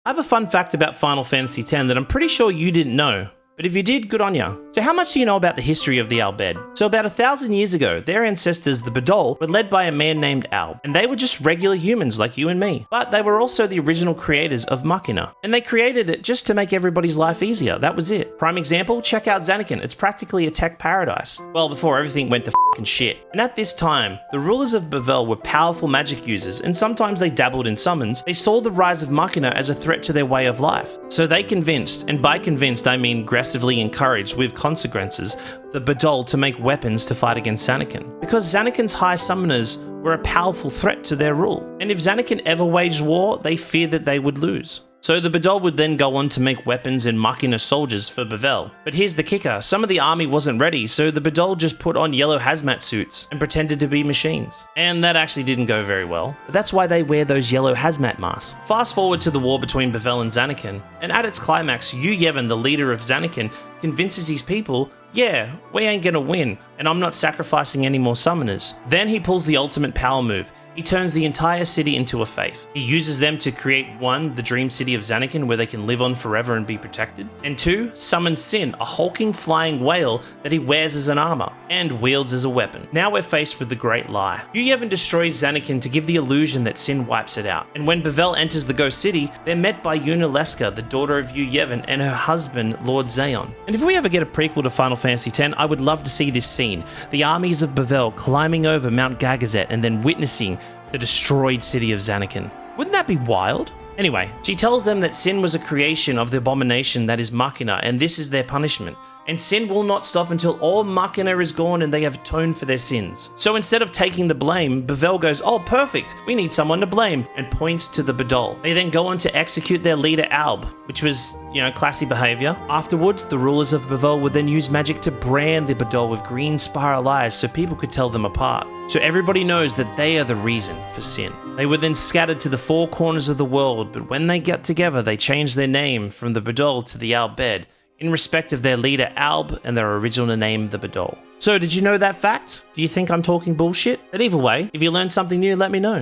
I have a fun fact about Final Fantasy X that I'm pretty sure you didn't know. But if you did, good on ya. So how much do you know about the history of the Bhed? So about 1,000 years ago, their ancestors, the Bhed, were led by a man named Alb, and they were just regular humans like you and me. But they were also the original creators of Machina, and they created it just to make everybody's life easier. That was it. Prime example, check out Zanarkand. It's practically a tech paradise. Well, before everything went to f***ing shit. And at this time, the rulers of Bhed were powerful magic users, and sometimes they dabbled in summons. They saw the rise of Machina as a threat to their way of life. So they convinced, and by convinced I mean aggressively encouraged with consequences, the Bhed to make weapons to fight against Zanarkand. Because Zanarkand's high summoners were a powerful threat to their rule. And if Zanarkand ever waged war, they feared that they would lose. So the Bhed would then go on to make weapons and Machina soldiers for Bhed. But here's the kicker, some of the army wasn't ready, so the Bhed just put on yellow hazmat suits and pretended to be machines. And that actually didn't go very well, but that's why they wear those yellow hazmat masks. Fast forward to the war between Bhed and Zanarkand, and at its climax, Yevon, the leader of Zanarkand, convinces his people, yeah, we ain't gonna win, and I'm not sacrificing any more summoners. Then he pulls the ultimate power move. He turns the entire city into a faith. He uses them to create 1, the dream city of Zanarkand where they can live on forever and be protected, and 2, summon Sin, a hulking flying whale that he wears as an armor, and wields as a weapon. Now we're faced with the great lie. Yevon destroys Zanarkand to give the illusion that Sin wipes it out, and when Bhed enters the Ghost City, they're met by Yevon, the daughter of Yevon, and her husband, Lord Zaon. And if we ever get a prequel to Final Fantasy X, I would love to see this scene. The armies of Bhed climbing over Mount Gagazet and then witnessing the destroyed city of Zanarkand. Wouldn't that be wild? Anyway, she tells them that Sin was a creation of the abomination that is Machina, and this is their punishment. And Sin will not stop until all Machina is gone and they have atoned for their sins. So instead of taking the blame, Bhed goes, oh perfect, we need someone to blame, and points to the Bhed. They then go on to execute their leader Alb, which was, classy behavior. Afterwards, the rulers of Bhed would then use magic to brand the Bhed with green spiral eyes so people could tell them apart. So everybody knows that they are the reason for Sin. They were then scattered to the 4 corners of the world, but when they got together, they changed their name from the Bhed to the Bhed, in respect of their leader Alb and their original name, the Bhed. So did you know that fact? Do you think I'm talking bullshit? But either way, if you learned something new, let me know.